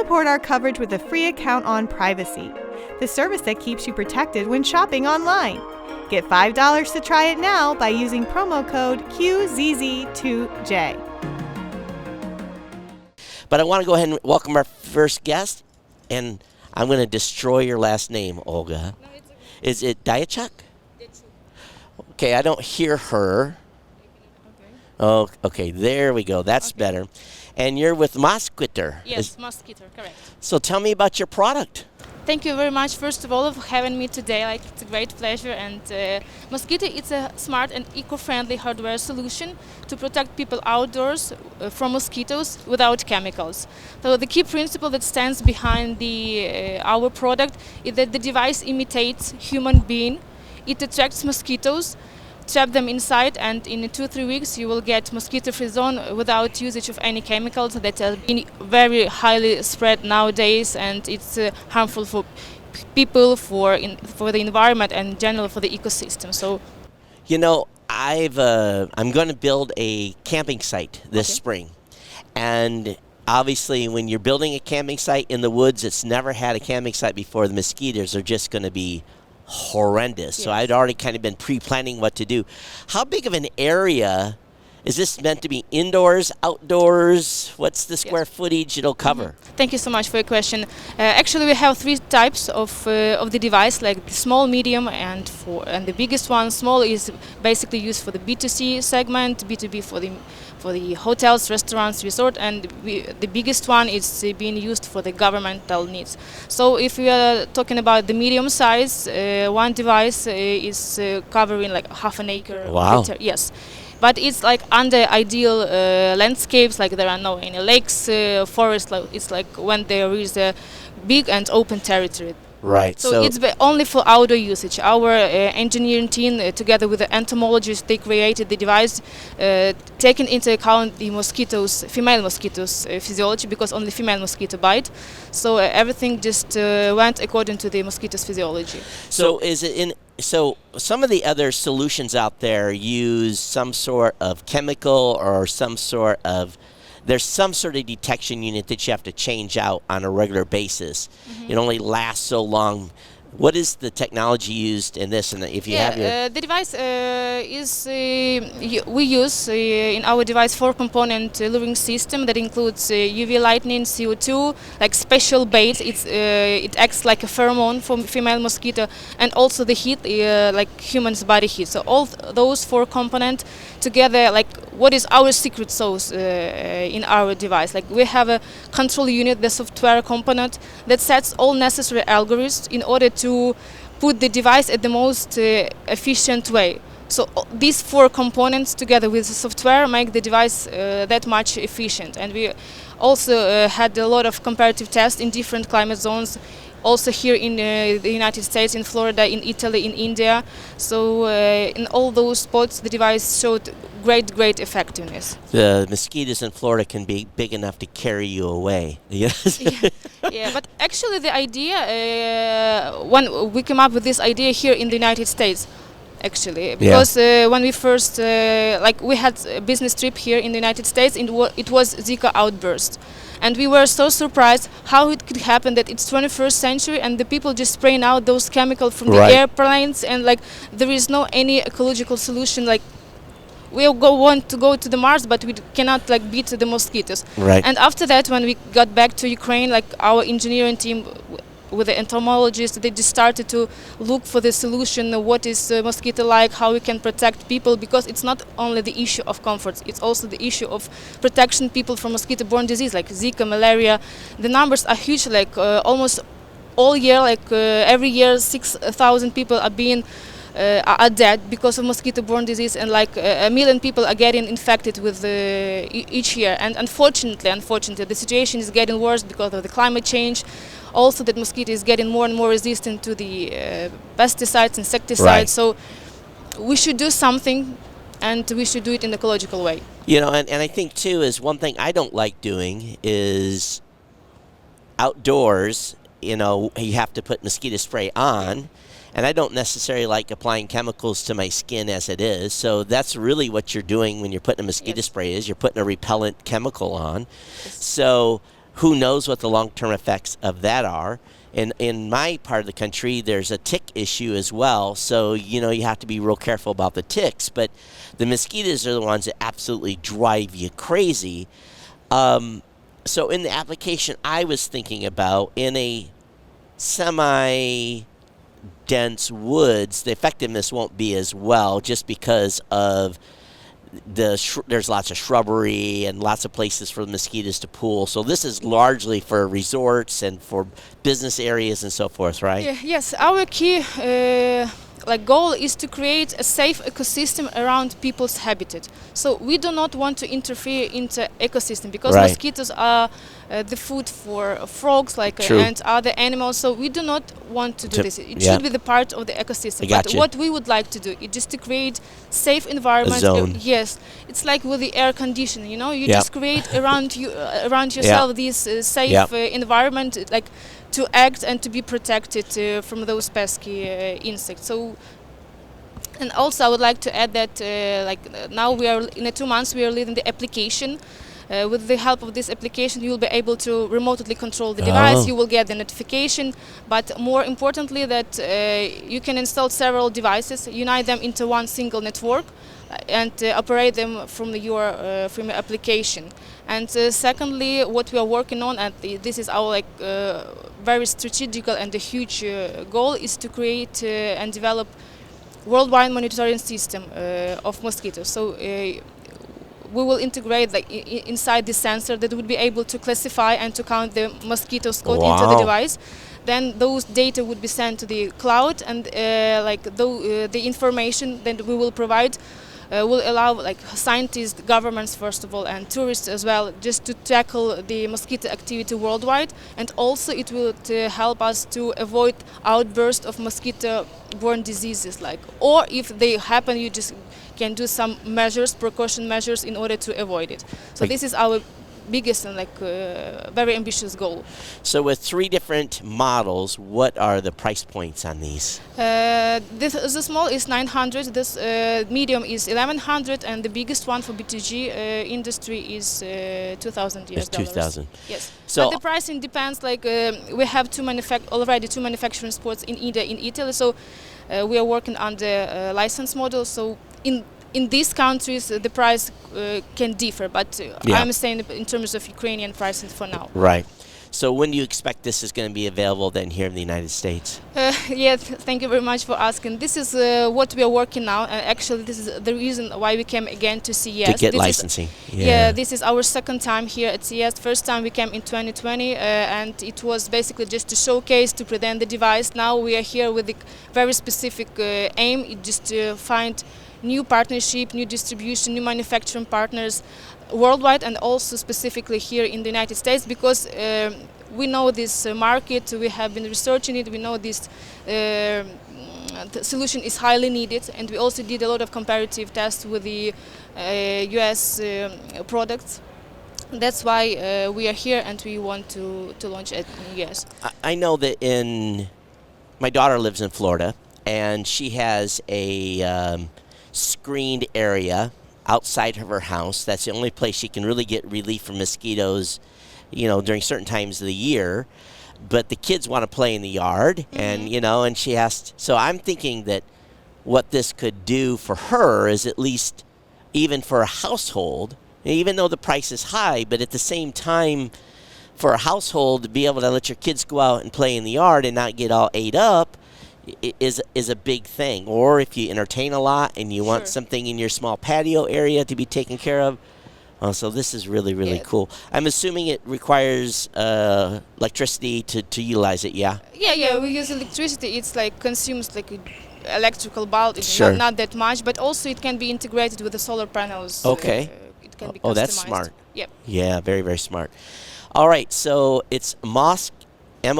support our coverage with a free account on Privacy, the service that keeps you protected when shopping online. Get $5 to try it now by using promo code QZZ2J. But I want to go ahead and welcome our first guest, and I'm going to destroy your last name, Olga. No, it's okay. Is it Diachuk? Okay, I don't hear her. Okay. Oh, okay, there we go. That's better. And you're with Mosqitter. Yes, Mosquitoes, correct. So tell me about your product. Thank you very much, first of all, for having me today. It's a great pleasure. And Mosquito is a smart and eco-friendly hardware solution to protect people outdoors from mosquitoes without chemicals. So the key principle that stands behind our product is that the device imitates human being. It attracts mosquitoes, trap them inside, and in 2-3 weeks you will get mosquito-free zone without usage of any chemicals that are being very highly spread nowadays, and it's harmful for people, for the environment, and in general for the ecosystem. So, you know, I'm going to build a camping site this spring, and obviously when you're building a camping site in the woods, it's never had a camping site before. The mosquitoes are just going to be horrendous. Yes. So I'd already kind of been pre-planning what to do. How big of an area is this meant to be? Indoors, outdoors? What's the square footage it'll cover? Thank you so much for your question. Actually, we have 3 types of the device, like the small, medium, and the biggest one. Small is basically used for the B2C segment, B2B for the hotels, restaurants, resort, and the biggest one is being used for the governmental needs. So if we are talking about the medium size, one device is covering like half an acre. Wow. Yes. But it's like under ideal landscapes, like there are no any lakes, forests. It's like when there is a big and open territory. Right. So it's only for outdoor usage. Our engineering team, together with the entomologists, they created the device, taking into account the female mosquitoes physiology, because only female mosquito bite. So everything just went according to the mosquitoes physiology. So is it So some of the other solutions out there use some sort of chemical or there's some sort of detection unit that you have to change out on a regular basis. It only lasts so long. What is the technology used in this? And if you have the device we use in our device 4-component luring system that includes UV lighting, CO2, like special bait. It acts like a pheromone for female mosquito, and also the heat, like human's body heat. So all those 4 components together, like what is our secret sauce in our device? Like we have a control unit, the software component that sets all necessary algorithms in order to put the device at the most efficient way. So these 4 components together with the software make the device that much efficient. And we also had a lot of comparative tests in different climate zones, also here in the United States, in Florida, in Italy, in India. So in all those spots the device showed great effectiveness. The mosquitoes in Florida can be big enough to carry you away. Yes. Yeah, but actually the idea, when we came up with this idea here in the United States, actually, because when we first, we had a business trip here in the United States, and it was Zika outburst. And we were so surprised how it could happen that it's 21st century and the people just spraying out those chemicals from the airplanes, and like there is no any ecological solution. Like we want to go to the Mars, but we cannot like beat the mosquitoes. Right. And after that, when we got back to Ukraine, like our engineering team with the entomologists, they just started to look for the solution. What is mosquito like? How we can protect people? Because it's not only the issue of comfort; it's also the issue of protection people from mosquito-borne disease like Zika, malaria. The numbers are huge. Like almost all year, every year, 6,000 people are being are dead because of mosquito-borne disease, and like 1 million people are getting infected with each year. And unfortunately, the situation is getting worse because of the climate change. Also, that mosquito is getting more and more resistant to the pesticides, insecticides. So we should do something, and we should do it in an ecological way. You know, and I think too is one thing I don't like doing is outdoors. You know, you have to put mosquito spray on. And I don't necessarily like applying chemicals to my skin as it is. So that's really what you're doing when you're putting a mosquito spray is you're putting a repellent chemical on. So who knows what the long-term effects of that are. And in my part of the country, there's a tick issue as well. So, you know, you have to be real careful about the ticks. But the mosquitoes are the ones that absolutely drive you crazy. So in the application I was thinking about, in a semi-dense woods, the effectiveness won't be as well just because of there's lots of shrubbery and lots of places for the mosquitoes to pool. So this is largely for resorts and for business areas and so forth, right? Yeah, yes, our key goal is to create a safe ecosystem around people's habitat. So we do not want to interfere into ecosystem because Right. mosquitoes are the food for frogs True. and other animals. So we do not want to do this. It yeah. should be the part of the ecosystem. I got But you. what we would like to do is just to create safe environment. zone. Yes, it's like with the air conditioning. You know, you Yeah. just create around you around yourself this safe Yeah. environment, like to act and to be protected from those pesky insects. So, and also I would like to add that now we are in 2 months we are leading the application. With the help of this application, you will be able to remotely control the device. Oh. You will get the notification, but more importantly, that you can install several devices, unite them into one single network, and operate them from your application. And secondly, what we are working on, and this is our very strategical and a huge goal, is to create and develop worldwide monitoring system of mosquitoes. So we will integrate inside the sensor that would be able to classify and to count the mosquitoes caught into the Wow. device. Then those data would be sent to the cloud, and the information that we will provide will allow scientists, governments first of all, and tourists as well, just to tackle the mosquito activity worldwide. And also it will help us to avoid outbursts of mosquito-borne diseases, or if they happen, you just can do some measures, precaution measures, in order to avoid it. So this is our biggest and very ambitious goal. So with 3 different models, what are the price points on these? The small is 900, this medium is 1100, and the biggest one for B2G industry is 2000 US It's dollars. 2,000. Yes. So But the pricing depends. We have already two manufacturing spots in Italy, so we are working on the license model. So in these countries, the price can differ, but I'm saying in terms of Ukrainian pricing for now. Right. So when do you expect this is going to be available then here in the United States? Thank you very much for asking. This is what we are working now, and actually this is the reason why we came again to CES. To get This licensing. this is our second time here at CES. First time we came in 2020, and it was basically just to showcase, to present the device. Now we are here with a very specific aim, just to find new partnership, new distribution, new manufacturing partners worldwide, and also specifically here in the United States, because we know this market, we have been researching it, we know this the solution is highly needed, and we also did a lot of comparative tests with the US products. That's why we are here, and we want to launch it in the US. I know that my daughter lives in Florida, and she has a screened area outside of her house. That's the only place she can really get relief from mosquitoes, during certain times of the year. But the kids want to play in the yard, and and she asked. So I'm thinking that what this could do for her is, at least even for a household, even though the price is high, but at the same time, for a household to be able to let your kids go out and play in the yard and not get all ate up is a big thing. Or if you entertain a lot and you want something in your small patio area to be taken care of. So this is really, really cool. I'm assuming it requires electricity to utilize it, yeah? Yeah, we use electricity. It's consumes electrical bulb. It's Sure. not that much, but also it can be integrated with the solar panels. Okay. It can be Oh, that's customized. smart. Yep. Yeah, very, very smart. All right, so it's Mosqitter. Yeah,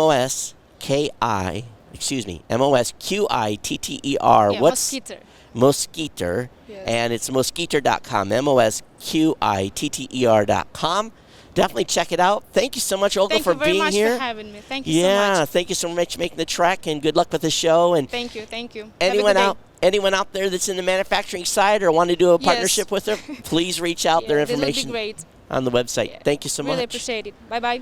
What's Mosqitter. Mosqitter? Yes. And it's mosqitter.com, Mosqitter.com. Definitely check it out. Thank you so much, Olga, Thank for you very being much here. for having me. Thank you so Yeah, much. thank you so much for making the trek, and good luck with the show. And Thank you. Have a anyone good day. anyone out there that's in the manufacturing side or want to do a partnership with her, please reach out. Their They would be information great. on the website. Yeah. Thank you so much. Really appreciate it. Bye-bye.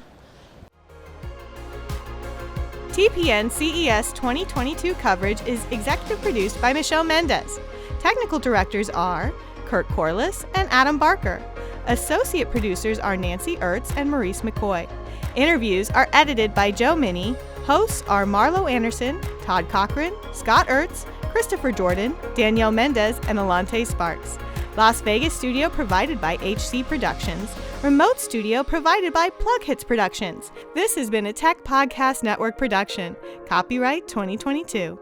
TPN CES 2022 coverage is executive produced by Michelle Mendez. Technical directors are Kurt Corliss and Adam Barker. Associate producers are Nancy Ertz and Maurice McCoy. Interviews are edited by Joe Minnie. Hosts are Marlo Anderson, Todd Cochran, Scott Ertz, Christopher Jordan, Danielle Mendez, and Alante Sparks. Las Vegas studio provided by HC Productions. Remote studio provided by PLUGHITZ Productions. This has been a Tech Podcast Network production. Copyright 2022.